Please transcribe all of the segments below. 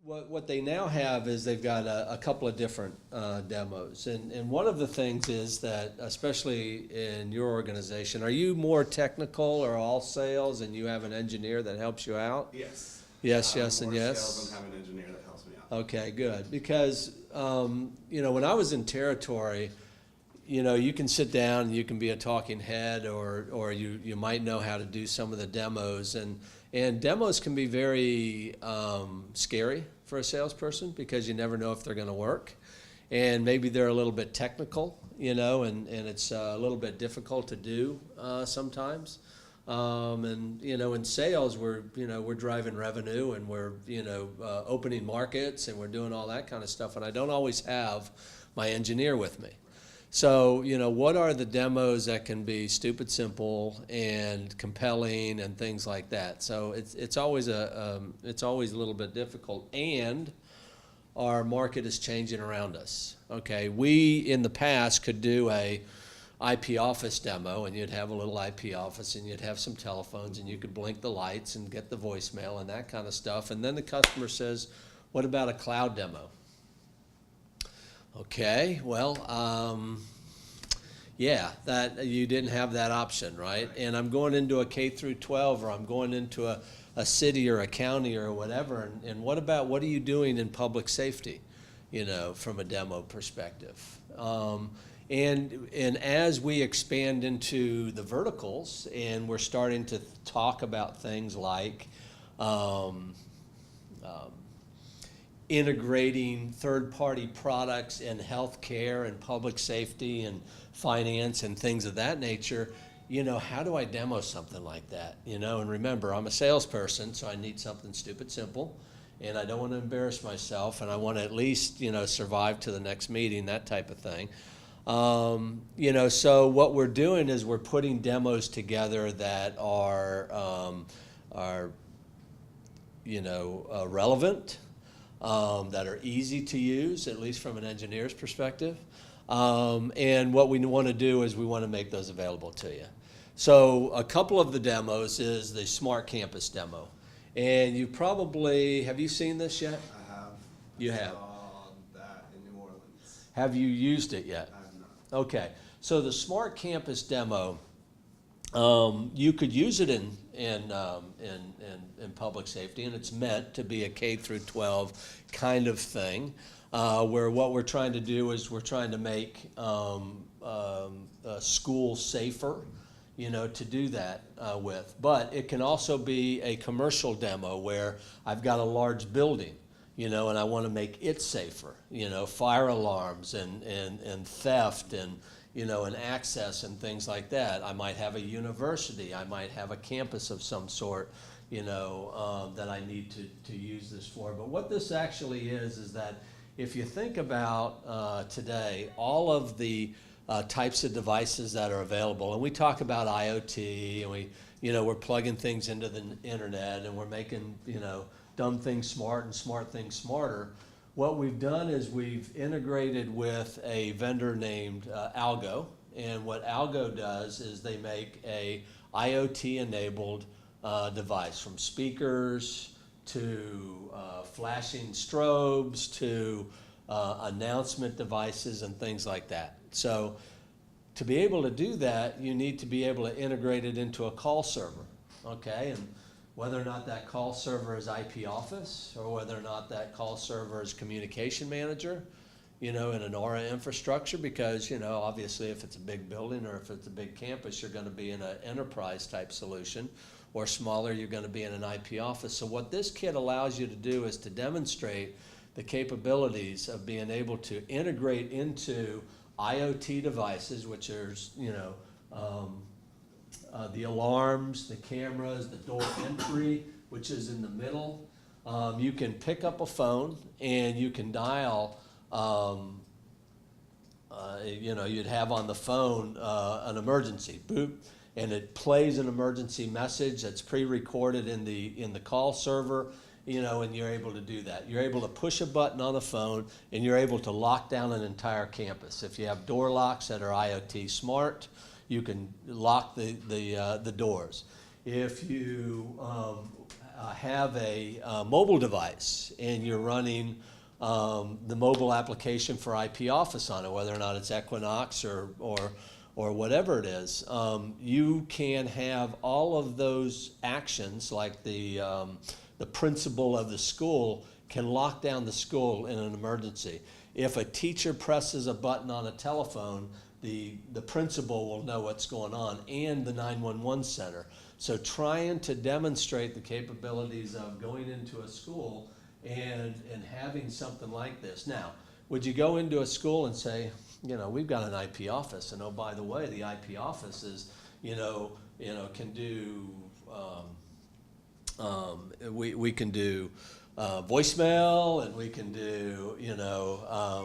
what they now have is they've got a couple of different demos. And one of the things is that, especially in your organization, are you more technical or all sales and you have an engineer that helps you out? Yes. Yes, yes, and more yes. sales and have an engineer that helps me out. Okay, good. Because, when I was in territory, you can sit down and you can be a talking head, or you might know how to do some of the demos. And demos can be very scary for a salesperson because you never know if they're going to work. And maybe they're a little bit technical, and it's a little bit difficult to do sometimes. In sales, we're driving revenue and we're, opening markets and we're doing all that kind of stuff. And I don't always have my engineer with me. So, what are the demos that can be stupid simple and compelling and things like that? So it's always a little bit difficult, and our market is changing around us. Okay, we in the past could do a IP office demo, and you'd have a little IP office, and you'd have some telephones, and you could blink the lights and get the voicemail and that kind of stuff. And then the customer says, "What about a cloud demo?" Okay, well, yeah, that you didn't have that option, right? And I'm going into a K through 12, or I'm going into a city or a county or whatever. And what are you doing in public safety, from a demo perspective? And as we expand into the verticals, and we're starting to talk about things like integrating third-party products in healthcare and public safety and finance and things of that nature, how do I demo something like that? And remember, I'm a salesperson, so I need something stupid simple, and I don't want to embarrass myself, and I want to at least, survive to the next meeting, that type of thing. So what we're doing is we're putting demos together that are relevant, that are easy to use, at least from an engineer's perspective. And what we want to do is we want to make those available to you. So a couple of the demos is the Smart Campus demo. And have you seen this yet? I have. You have. Saw that in New Orleans. Have you used it yet? I have not. Okay. So the Smart Campus demo, you could use it in public safety, and it's meant to be a K through 12 kind of thing, where what we're trying to do is we're trying to make schools safer, to do that with. But it can also be a commercial demo where I've got a large building, and I want to make it safer, fire alarms and theft and and access and things like that. I might have a university, I might have a campus of some sort, that I need to use this for. But what this actually is that if you think about today, all of the types of devices that are available, and we talk about IoT, and we're plugging things into the internet, and we're making, dumb things smart and smart things smarter. What we've done is we've integrated with a vendor named Algo, and what Algo does is they make a IoT-enabled device, from speakers to flashing strobes to announcement devices and things like that. So to be able to do that, you need to be able to integrate it into a call server, okay? And whether or not that call server is IP Office, or whether or not that call server is Communication Manager, in an Aura infrastructure, because, obviously if it's a big building or if it's a big campus, you're going to be in an enterprise type solution, or smaller, you're going to be in an IP Office. So what this kit allows you to do is to demonstrate the capabilities of being able to integrate into IoT devices, which are, the alarms, the cameras, the door entry, which is in the middle. You can pick up a phone and you can dial, you'd have on the phone an emergency, boop, and it plays an emergency message that's pre-recorded in the call server, and you're able to do that. You're able to push a button on the phone and you're able to lock down an entire campus. If you have door locks that are IoT smart, you can lock the doors. If you have a mobile device and you're running the mobile application for IP Office on it, whether or not it's Equinox or whatever it is, you can have all of those actions, like the principal of the school can lock down the school in an emergency. If a teacher presses a button on a telephone, the principal will know what's going on, and the 911 center. So trying to demonstrate the capabilities of going into a school and having something like this. Now, would you go into a school and say, you know, we've got an IP office, and oh, by the way, the IP office is, can do, we can do voicemail, and we can do,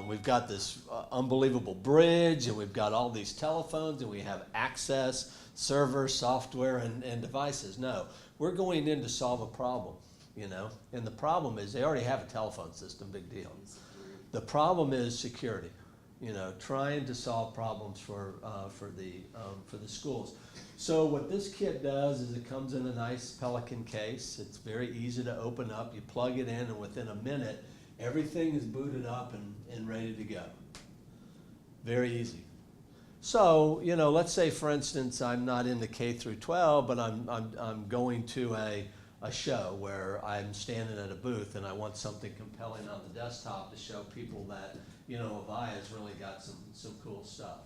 we've got this unbelievable bridge, and we've got all these telephones, and we have access, servers, software, and devices. No, we're going in to solve a problem, and the problem is they already have a telephone system, big deal. The problem is security, trying to solve problems for the schools. So what this kit does is it comes in a nice Pelican case. It's very easy to open up. You plug it in, and within a minute, everything is booted up and ready to go. Very easy. So, let's say, for instance, I'm not into K through 12, but I'm going to a show where I'm standing at a booth and I want something compelling on the desktop to show people that, Avaya's really got some cool stuff.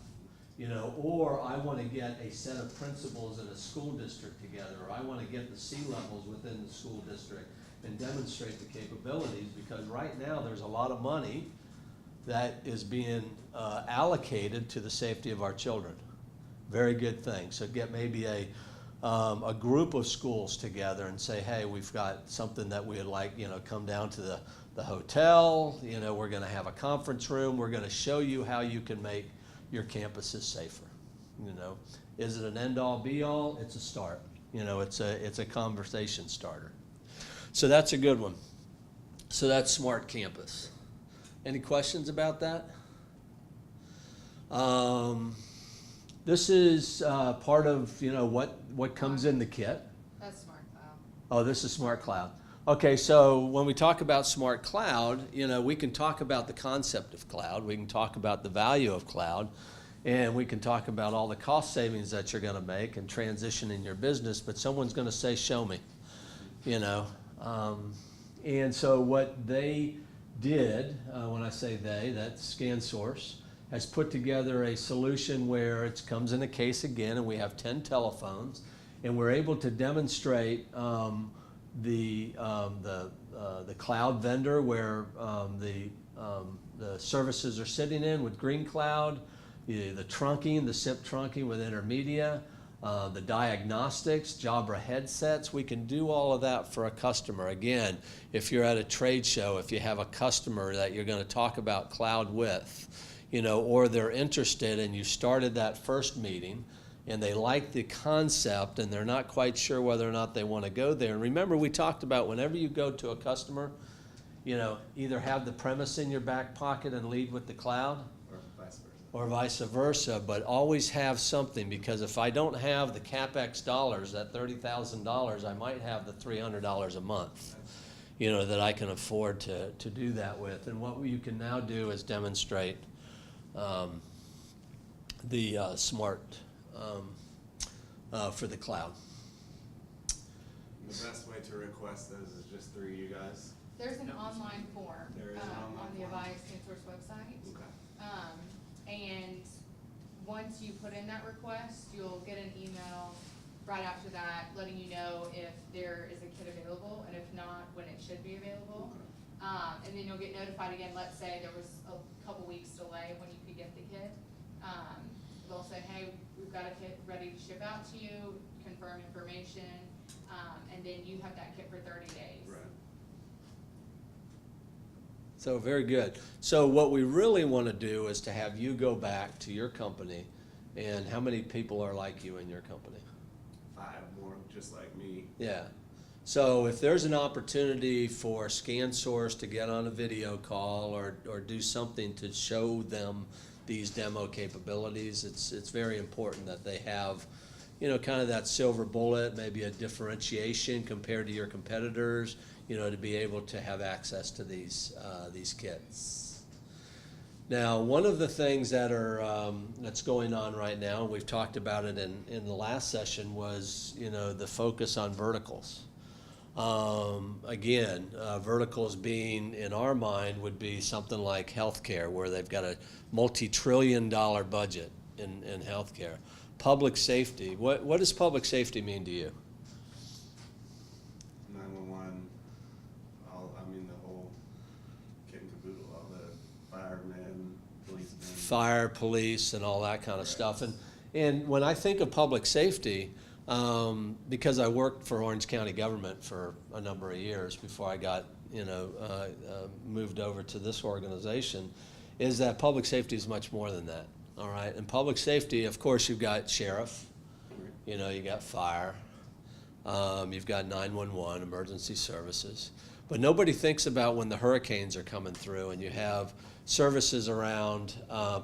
Or I want to get a set of principals in a school district together, or I want to get the C-levels within the school district and demonstrate the capabilities, because right now there's a lot of money that is being allocated to the safety of our children. Very good thing. So get maybe a group of schools together and say, hey, we've got something that we'd like, come down to the hotel, we're going to have a conference room, we're going to show you how you can make your campuses safer. Is it an end-all be-all? It's a start. It's a conversation starter. So that's a good one. So that's Smart Campus. Any questions about that? This is part of what comes in the kit. That's Smart Cloud. Oh, this is Smart Cloud. Okay, so when we talk about Smart Cloud, we can talk about the concept of cloud, we can talk about the value of cloud, and we can talk about all the cost savings that you're going to make and transition in your business, but someone's going to say, show me, And so what they did, when I say they, that's ScanSource, has put together a solution where it comes in a case again, and we have 10 telephones, and we're able to demonstrate the cloud vendor where the services are sitting in with Green Cloud, the trunking, the SIP trunking with Intermedia, the diagnostics, Jabra headsets. We can do all of that for a customer. Again, if you're at a trade show, if you have a customer that you're going to talk about cloud with, or they're interested and you started that first meeting and they like the concept and they're not quite sure whether or not they want to go there. And remember, we talked about whenever you go to a customer, either have the premise in your back pocket and lead with the cloud, or vice versa, but always have something, because if I don't have the CapEx dollars, that $30,000, I might have the $300 a month, that I can afford to do that with. And what you can now do is demonstrate the smart for the cloud. The best way to request those is just through you guys? There's an online form There is an online on the form. Avaya and ScanSource website. Okay. And once you put in that request, you'll get an email right after that letting you know if there is a kit available, and if not, when it should be available. Okay. And then you'll get notified again. Let's say there was a couple weeks delay when you could get the kit. They'll say, hey, we've got a kit ready to ship out to you, confirm information, and then you have that kit for 30 days. Right. So very good. So what we really want to do is to have you go back to your company, and how many people are like you in your company? 5 more just like me. Yeah. So if there's an opportunity for ScanSource to get on a video call or do something to show them these demo capabilities, it's very important that they have, kind of that silver bullet, maybe a differentiation compared to your competitors, to be able to have access to these kits. Now, one of the things that's going on right now, we've talked about it in the last session, was the focus on verticals. Again, verticals being, in our mind, would be something like healthcare, where they've got a multi-trillion-dollar budget in healthcare. Public safety. What does public safety mean to you? 911, the whole kit and caboodle, all the firemen, policemen. Fire, police, and all that kind of stuff. And when I think of public safety, because I worked for Orange County government for a number of years before I got moved over to this organization, is that public safety is much more than that. All right, and public safety, of course, you've got sheriff, you got fire, you've got 911, emergency services, but nobody thinks about when the hurricanes are coming through, and you have services around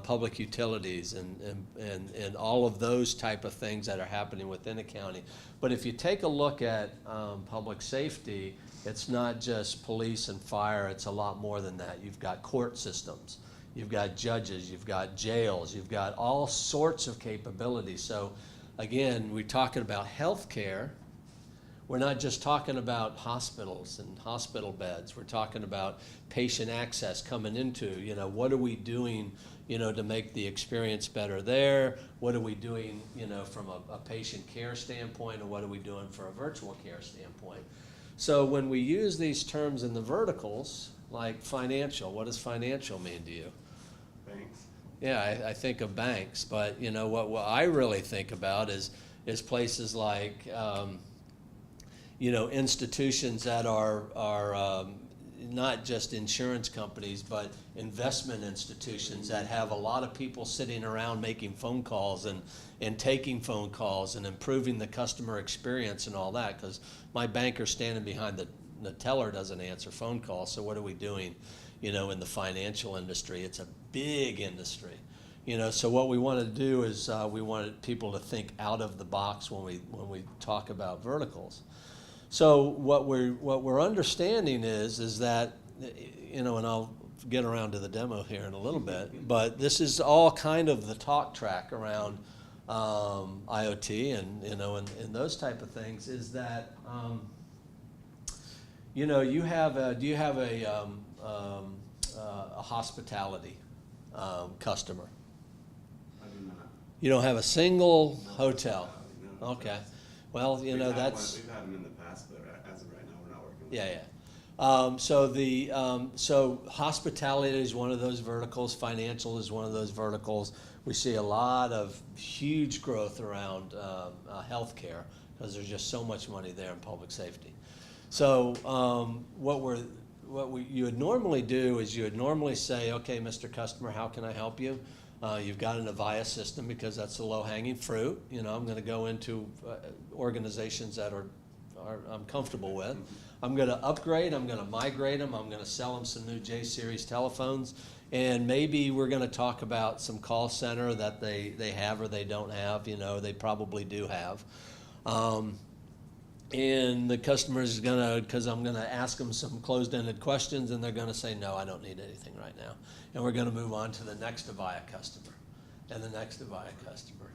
public utilities and all of those type of things that are happening within a county. But if you take a look at public safety, it's not just police and fire, it's a lot more than that. You've got court systems. You've got judges, you've got jails, you've got all sorts of capabilities. So again, we're talking about healthcare. We're not just talking about hospitals and hospital beds. We're talking about patient access coming into, what are we doing, to make the experience better there? What are we doing, from a patient care standpoint, and what are we doing for a virtual care standpoint? So when we use these terms in the verticals, like financial, what does financial mean to you? Banks. Yeah, I think of banks, but what I really think about is places like institutions that are not just insurance companies, but investment institutions that have a lot of people sitting around making phone calls and taking phone calls and improving the customer experience and all that. Because my banker standing behind the teller doesn't answer phone calls. So what are we doing? In the financial industry, it's a big industry. So what we want to do is we want people to think out of the box when we talk about verticals. So what we're understanding is that, and I'll get around to the demo here in a little bit, but this is all kind of the talk track around IoT and those type of things, is that do you have a hospitality customer? I do not. You don't have a single No, hotel? no. Okay. Well, We've had that's... We've had them in the past, but as of right now, we're not working with Yeah, them. yeah. So hospitality is one of those verticals. Financial is one of those verticals. We see a lot of huge growth around healthcare because there's just so much money there in public safety. So you would normally do is you would normally say, okay, Mr. Customer, how can I help you? You've got an Avaya system because that's the low-hanging fruit. I'm going to go into organizations that I'm comfortable with. I'm going to upgrade. I'm going to migrate them. I'm going to sell them some new J-Series telephones. And maybe we're going to talk about some call center that they have or they don't have. They probably do have. And the customer is going to, because I'm going to ask them some closed-ended questions, and they're going to say, no, I don't need anything right now. And we're going to move on to the next Avaya customer and the next Avaya customer.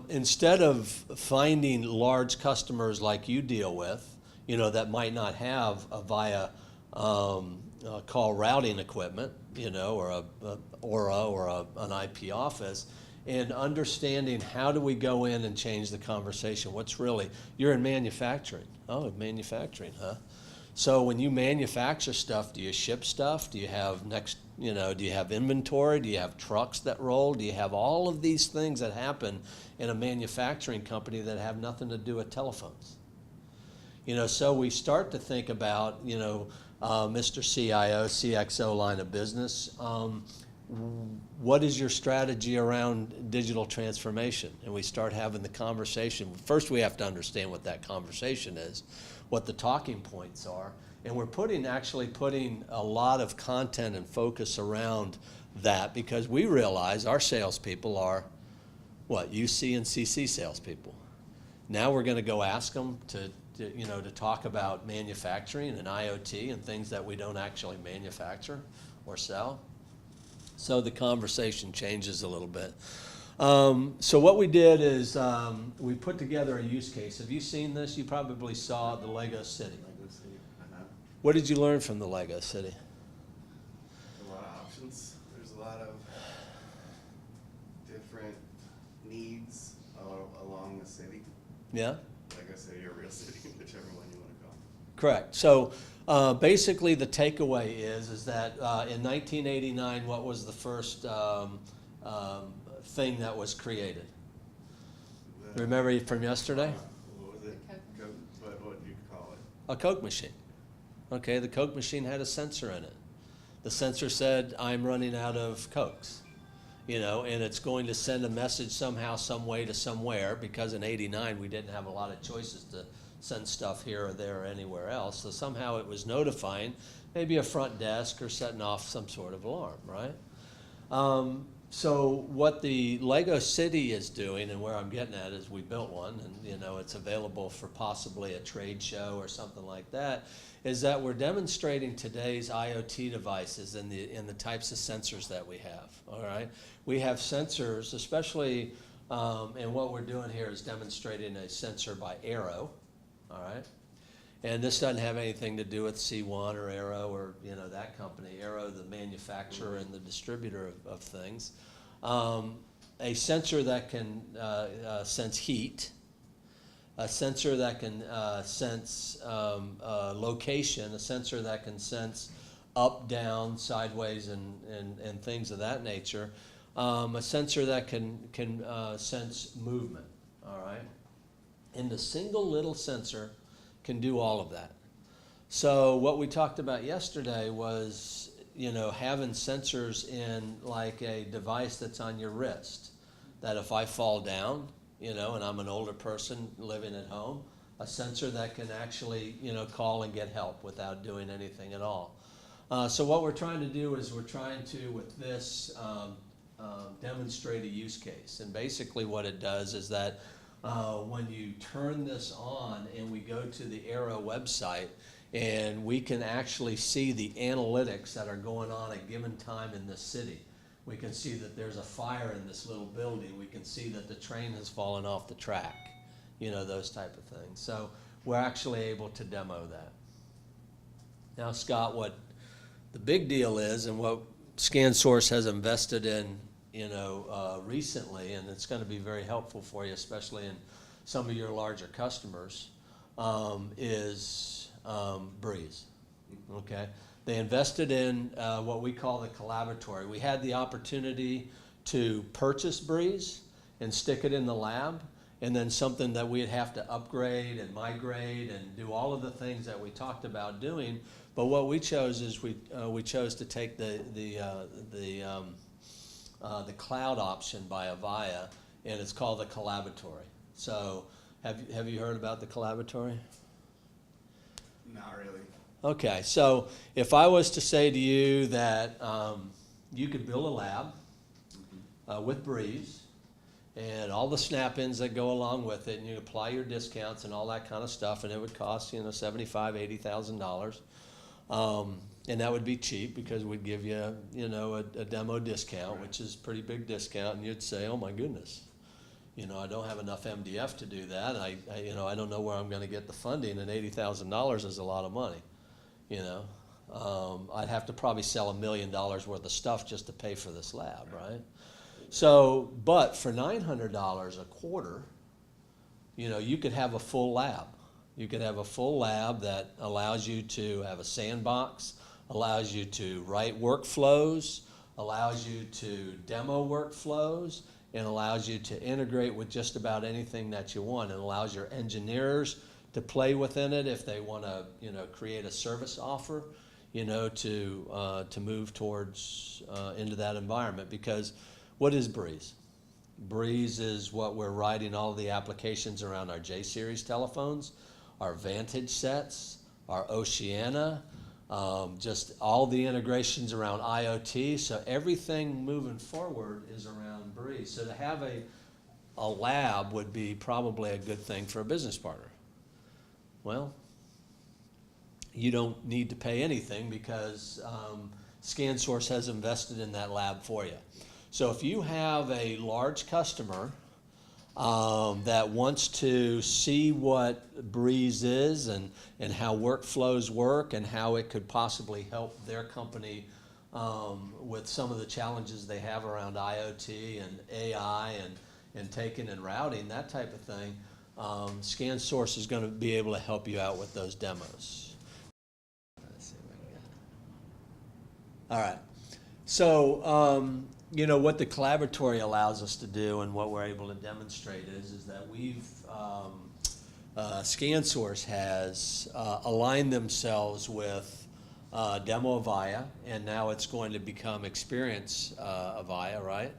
Instead of finding large customers like you deal with, that might not have Avaya call routing equipment, or a Aura or an IP office, and understanding how do we go in and change the conversation. You're in manufacturing. Oh, manufacturing, huh? So when you manufacture stuff, do you ship stuff? Do you have do you have inventory? Do you have trucks that roll? Do you have all of these things that happen in a manufacturing company that have nothing to do with telephones? So we start to think about, Mr. CIO, CXO line of business. What is your strategy around digital transformation? And we start having the conversation. First, we have to understand what that conversation is, what the talking points are, and we're actually putting a lot of content and focus around that because we realize our salespeople are, what, UC and CC salespeople. Now we're going to go ask them to talk about manufacturing and IoT and things that we don't actually manufacture or sell. So the conversation changes a little bit. So what we did is we put together a use case. Have you seen this? You probably saw the Lego City. Lego City. What did you learn from the Lego City? A lot of options. There's a lot of different needs along the city. Yeah? Lego City or real city, whichever one you want to call it. Correct. So basically the takeaway is that in 1989, what was the first thing that was created? Remember from yesterday? What was it? Coke. What do you call it? A Coke machine. Okay, the Coke machine had a sensor in it. The sensor said, I'm running out of Cokes. And it's going to send a message somehow, some way to somewhere, because in '89 we didn't have a lot of choices to send stuff here or there or anywhere else. So somehow it was notifying, maybe a front desk or setting off some sort of alarm, right? So what the Lego City is doing, and where I'm getting at is we built one, and it's available for possibly a trade show or something like that, is that we're demonstrating today's IoT devices and the types of sensors that we have. All right, we have sensors, especially, and what we're doing here is demonstrating a sensor by Arrow. All right, and this doesn't have anything to do with C1 or Arrow or that company. Arrow, the manufacturer and the distributor of things. A sensor that can sense heat. A sensor that can sense location, a sensor that can sense up, down, sideways, and things of that nature. A sensor that can sense movement, all right? And the single little sensor can do all of that. So what we talked about yesterday was, having sensors in like a device that's on your wrist, that if I fall down, and I'm an older person living at home, a sensor that can actually, call and get help without doing anything at all. So what we're trying to do is we're trying to, with this, demonstrate a use case. And basically what it does is that when you turn this on and we go to the Arrow website, and we can actually see the analytics that are going on at a given time in this city. We can see that there's a fire in this little building. We can see that the train has fallen off the track, those type of things. So we're actually able to demo that. Now, Scott, what the big deal is, and what ScanSource has invested in, recently, and it's going to be very helpful for you, especially in some of your larger customers, is Breeze. Okay. They invested in what we call the collaboratory. We had the opportunity to purchase Breeze and stick it in the lab, and then something that we'd have to upgrade and migrate and do all of the things that we talked about doing. But what we chose is we chose to take the cloud option by Avaya, and it's called the collaboratory. So have you heard about the collaboratory? Not really. Okay, so if I was to say to you that you could build a lab with Breeze and all the snap-ins that go along with it, and you apply your discounts and all that kind of stuff, and it would cost $75,000, $80,000, and that would be cheap because we'd give you a demo discount, which is a pretty big discount, and you'd say, oh my goodness. I don't have enough MDF to do that. I don't know where I'm going to get the funding, and $80,000 is a lot of money. I'd have to probably sell $1 million worth of stuff just to pay for this lab, right? So, but for $900 a quarter, you could have a full lab. You could have a full lab that allows you to have a sandbox, allows you to write workflows, allows you to demo workflows, and allows you to integrate with just about anything that you want, and allows your engineers to play within it if they want to, create a service offer, to move towards into that environment. Because what is Breeze? Breeze is what we're writing all the applications around our J-Series telephones, our Vantage sets, our Oceana, just all the integrations around IoT. So everything moving forward is around Breeze. So to have a lab would be probably a good thing for a business partner. Well, you don't need to pay anything because ScanSource has invested in that lab for you. So if you have a large customer that wants to see what Breeze is and how workflows work and how it could possibly help their company with some of the challenges they have around IoT and AI and taking and routing, that type of thing, ScanSource is going to be able to help you out with those demos. Let's see what we got. All right. So, you know, what the collaboratory allows us to do and what we're able to demonstrate is that we've, ScanSource has aligned themselves with Demo Avaya, and now it's going to become Experience Avaya, right?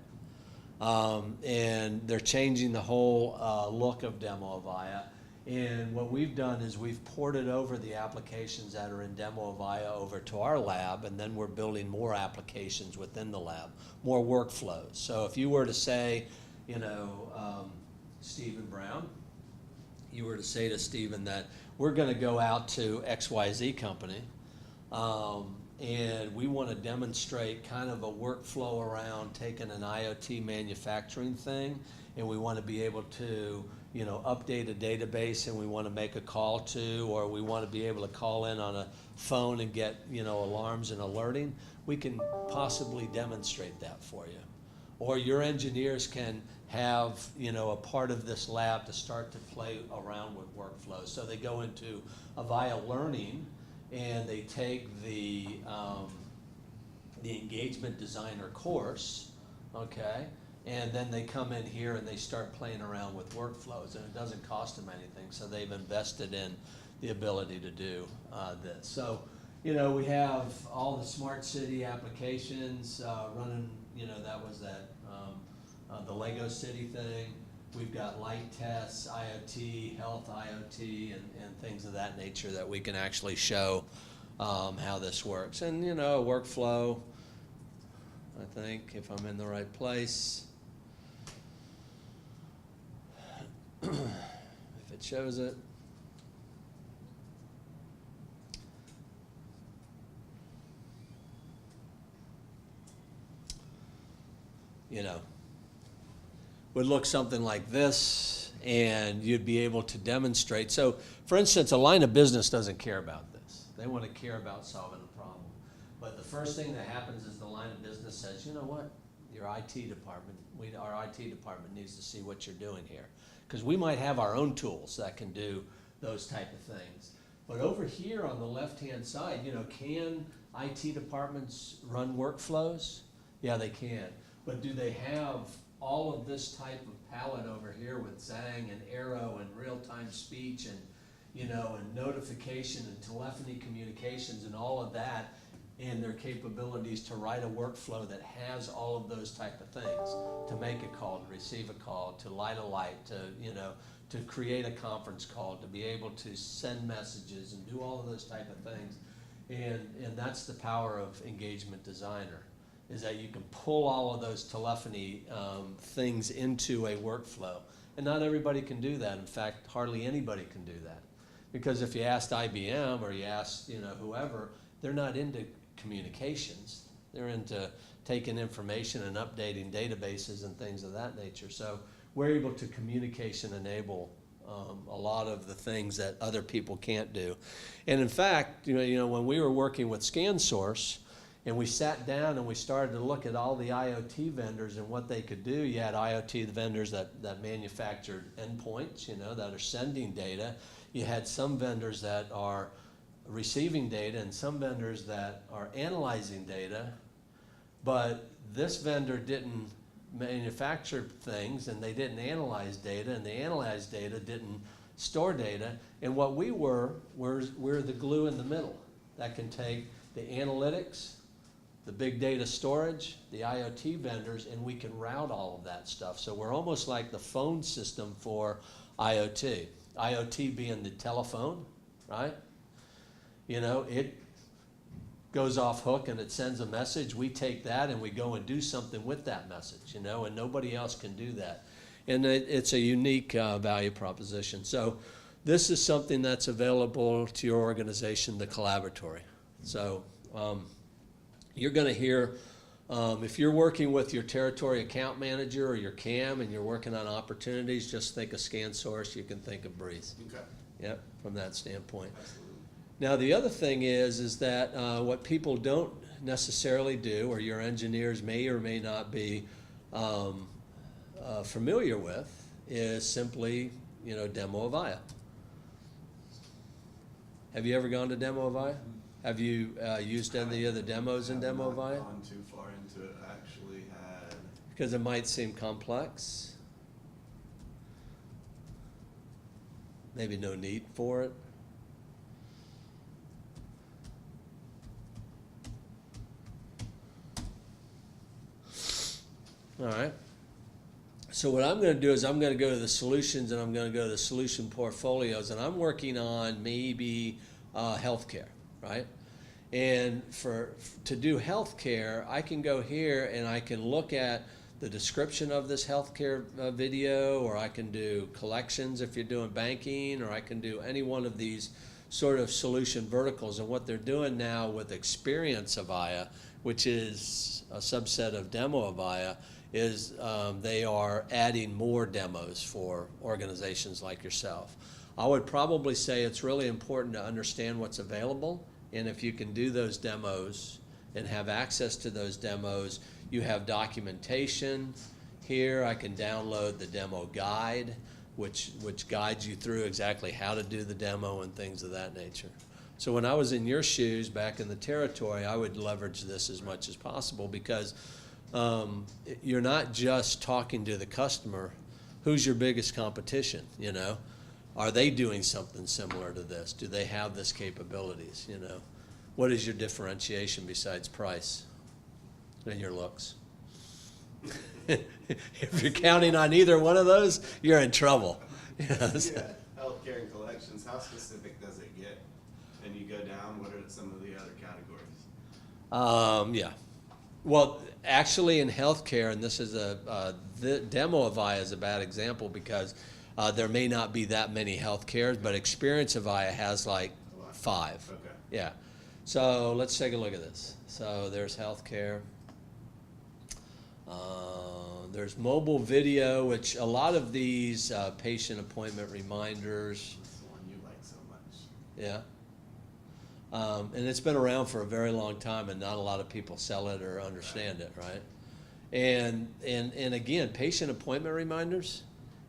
And they're changing the whole look of Demo Avaya. And what we've done is we've ported over the applications that are in Demo Avaya over to our lab, and then we're building more applications within the lab, more workflows. So if you were to say, you know, Stephen Brown, you were to say to Stephen that we're going to go out to XYZ company, and we want to demonstrate kind of a workflow around taking an IoT manufacturing thing, and we want to be able to, you know, update a database, and we want to make a call to, or we want to be able to call in on a phone and get, you know, alarms and alerting, we can possibly demonstrate that for you. Or your engineers can have, you know, a part of this lab to start to play around with workflows. So they go into Avaya Learning, and they take the engagement designer course, okay, and then they come in here and they start playing around with workflows, and it doesn't cost them anything, so they've invested in the ability to do this. So, you know, we have all the smart city applications running, you know, that was that, the Lego City thing. We've got light tests, IoT, health IoT, and things of that nature that we can actually show how this works. And, you know, a workflow, I think, if I'm in the right place. If it shows it. You know, would look something like this, and you'd be able to demonstrate. So, for instance, a line of business doesn't care about this. They want to care about solving a problem. But the first thing that happens is the line of business says, you know what, your IT department, our IT department needs to see what you're doing here. Because we might have our own tools that can do those type of things. But over here on the left-hand side, you know, can IT departments run workflows? Yeah, they can. But do they have all of this type of palette over here with Zang and Arrow and real-time speech and, you know, and notification and telephony communications and all of that, and their capabilities to write a workflow that has all of those type of things, to make a call, to receive a call, to light a light, to, you know, to create a conference call, to be able to send messages and do all of those type of things. And that's the power of Engagement Designer, is that you can pull all of those telephony things into a workflow. And not everybody can do that. In fact, hardly anybody can do that. Because if you asked IBM or you asked, you know, whoever, they're not into communications. They're into taking information and updating databases and things of that nature. So we're able to communication enable a lot of the things that other people can't do. And in fact, you know, when we were working with ScanSource, and we sat down and we started to look at all the IoT vendors and what they could do. You had IoT vendors that manufactured endpoints, you know, that are sending data. You had some vendors that are receiving data and some vendors that are analyzing data. But this vendor didn't manufacture things, and they didn't analyze data, and the analyzed data didn't store data. And what we're the glue in the middle that can take the analytics, the big data storage, the IoT vendors, and we can route all of that stuff. So we're almost like the phone system for IoT. IoT being the telephone, right? You know, it goes off hook and it sends a message. We take that and we go and do something with that message, you know, and nobody else can do that. And it's a unique value proposition. So this is something that's available to your organization, the Collaboratory. So you're going to hear, if you're working with your territory account manager or your CAM and you're working on opportunities, just think of ScanSource, you can think of Breeze. Okay, Yep, from that standpoint. absolutely. Now, the other thing is that what people don't necessarily do, or your engineers may or may not be familiar with, is simply, demo Avaya. Have you ever gone to demo Avaya? Have you used any of the demos in demo I've not Avaya? gone too far into it. I actually had, Because it might seem complex. Maybe no need for it. All right. So what I'm going to do is I'm going to go to the solutions and I'm going to go to the solution portfolios, and I'm working on maybe healthcare, right? And to do healthcare, I can go here and I can look at the description of this healthcare video, or I can do collections if you're doing banking, or I can do any one of these sort of solution verticals. And what they're doing now with Experience Avaya, which is a subset of Demo Avaya, is they are adding more demos for organizations like yourself. I would probably say it's really important to understand what's available, and if you can do those demos and have access to those demos, you have documentation here. I can download the demo guide, which guides you through exactly how to do the demo and things of that nature. So when I was in your shoes back in the territory, I would leverage this as much as possible, because you're not just talking to the customer. Who's your biggest competition? Are they doing something similar to this? Do they have this capabilities? What is your differentiation besides price and your looks? If you're counting on either one of those, you're in trouble. yeah, healthcare and collections, how specific does it get? And you go down, what are some of the other categories? Yeah. Well, actually in healthcare, and this is the demo Avaya is a bad example, because there may not be that many healthcares, but Experience Avaya has like 5. Okay. Yeah. So let's take a look at this. So there's healthcare. There's mobile video, which a lot of these patient appointment reminders. That's the one you like so much. Yeah. And it's been around for a very long time, and not a lot of people sell it or understand it, right? And again, patient appointment reminders.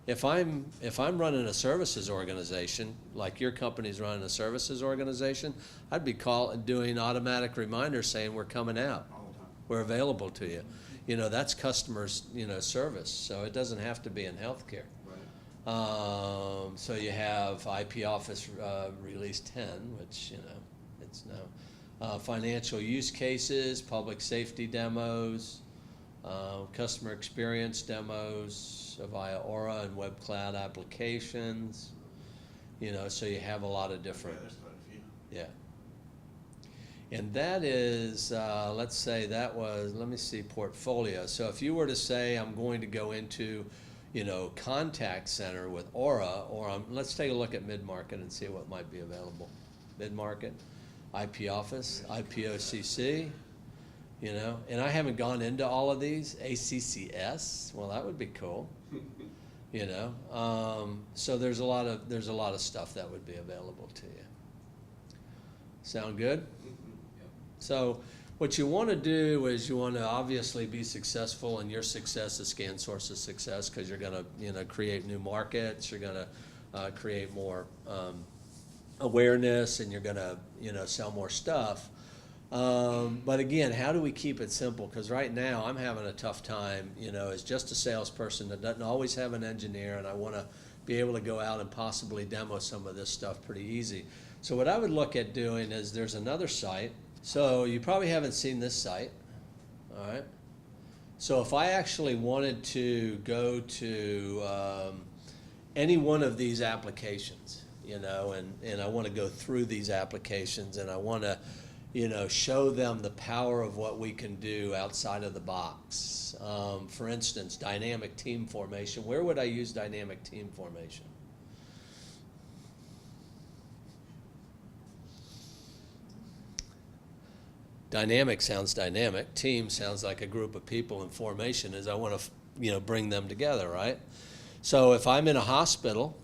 If I'm running a services organization, like your company's running a services organization, I'd be doing automatic reminders saying we're coming out, All the time. we're available to you. That's customers, service, so it doesn't have to be in healthcare. Right. So you have IP Office Release 10, which, it's now. Financial use cases, public safety demos, customer experience demos via Aura and web cloud applications. So you have a lot of different. Yeah, there's quite a few. Yeah. And that is, let's say that was, let me see, portfolio. So if you were to say, I'm going to go into, contact center with Aura, or let's take a look at mid-market and see what might be available. Mid-market, IP Office, IPOCC, and I haven't gone into all of these. ACCS, well, that would be cool. So there's a lot of stuff that would be available to you. Sound good? So what you want to do is you want to obviously be successful, and your success is ScanSource's success, because you're going to create new markets, you're going to create more awareness, and you're going to sell more stuff. But again, how do we keep it simple? Because right now I'm having a tough time, as just a salesperson that doesn't always have an engineer, and I want to be able to go out and possibly demo some of this stuff pretty easy. So what I would look at doing is, there's another site. So you probably haven't seen this site, all right? So if I actually wanted to go to any one of these applications, and I want to go through these applications, and I want to, show them the power of what we can do outside of the box. For instance, dynamic team formation. Where would I use dynamic team formation? Dynamic sounds dynamic. Team sounds like a group of people, and formation is I want to, bring them together, right? So if I'm in a hospital,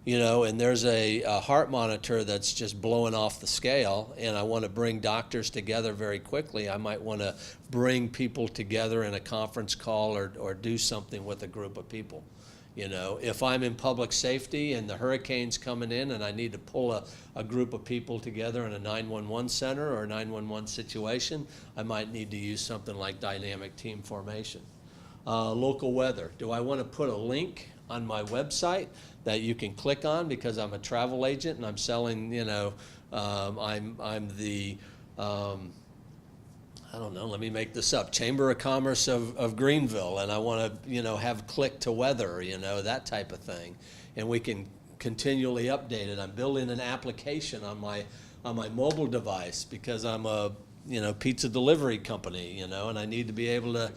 and there's a heart monitor that's just blowing off the scale, and I want to bring doctors together very quickly, I might want to bring people together in a conference call or do something with a group of people. If I'm in public safety and the hurricane's coming in and I need to pull a group of people together in a 911 center or a 911 situation, I might need to use something like dynamic team formation. Local weather. Do I want to put a link on my website that you can click on because I'm a travel agent and I'm selling, I'm the, I don't know, let me make this up, Chamber of Commerce of Greenville, and I want to, have click to weather, that type of thing. And we can continually update it. I'm building an application on my mobile device because I'm a, pizza delivery company, and I need to be able to,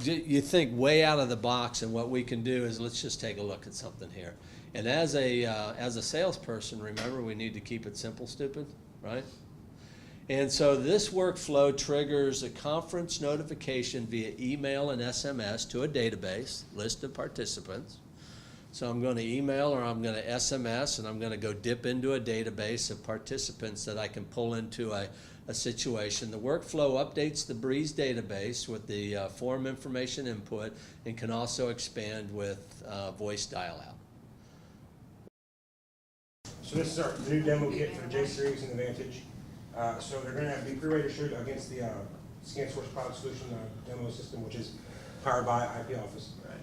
you think way out of the box, and what we can do is let's just take a look at something here. And as a salesperson, remember, we need to keep it simple, stupid, right? And so this workflow triggers a conference notification via email and SMS to a database, list of participants. So I'm going to email or I'm going to SMS, and I'm going to go dip into a database of participants that I can pull into a situation. The workflow updates the Breeze database with the form information input and can also expand with voice dial-out. So this is our new demo kit for the J-Series and the Vantage. So they're going to be pre-registered against the ScanSource product solution demo system, which is powered by IP Office. Right.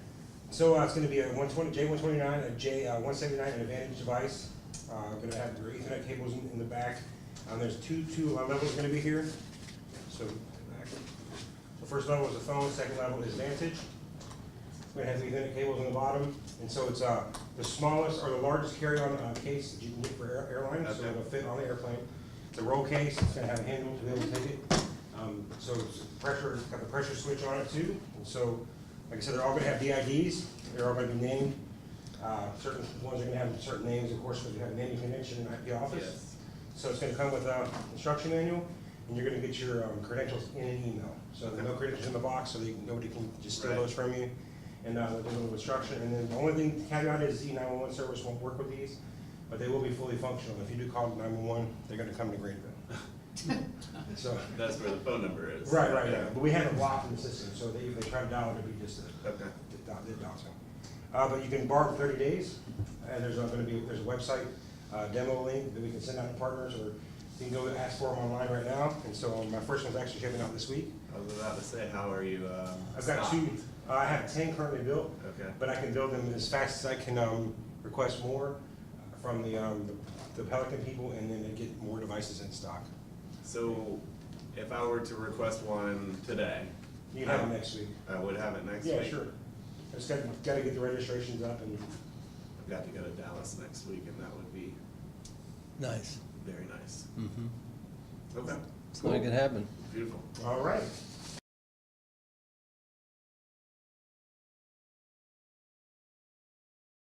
So it's going to be a J129, a J179, and a Vantage device. Going to have your Ethernet cables in the back. There's two levels going to be here. So first level is the phone, second level is Vantage. We're going to have the Ethernet cables on the bottom, and so it's the smallest or the largest carry-on case that you can get for airlines, so it'll fit on the airplane. It's a roll case. It's going to have a handle to be able to take it. So it's got the pressure switch on it too. And so, like I said, they're all going to have DIDs. They're all going to be named. Certain ones are going to have certain names, of course, because we have a naming convention in IP Office. Yes. So it's going to come with an instruction manual, and you're going to get your credentials in an email. So there's no credentials in the box, so nobody can just steal those from you. And there's a little instruction. And then the only thing caveat is the 911 service won't work with these, but they will be fully functional. If you do call 911, they're going to come to Greenville. So That's where the phone number is. right, yeah. But we have it blocked in the system, so if they try to dial it, it'll be just a Okay. doxing. But you can borrow for 30 days, and there's a website demo link that we can send out to partners, or you can go ask for them online right now. And so my first one's actually shipping out this week. I was about to say, how are you? I've got two. I have 10 currently built, Okay. but I can build them as fast as I can request more from the Pelican people, and then they get more devices in stock. So, if I were to request one today, You can have it next week. I would have it next week. Yeah, sure. I just got to get the registrations up, and I've got to go to Dallas next week, and that would be Nice. very nice. Mm-hmm. Okay. So it can happen. Beautiful. all right.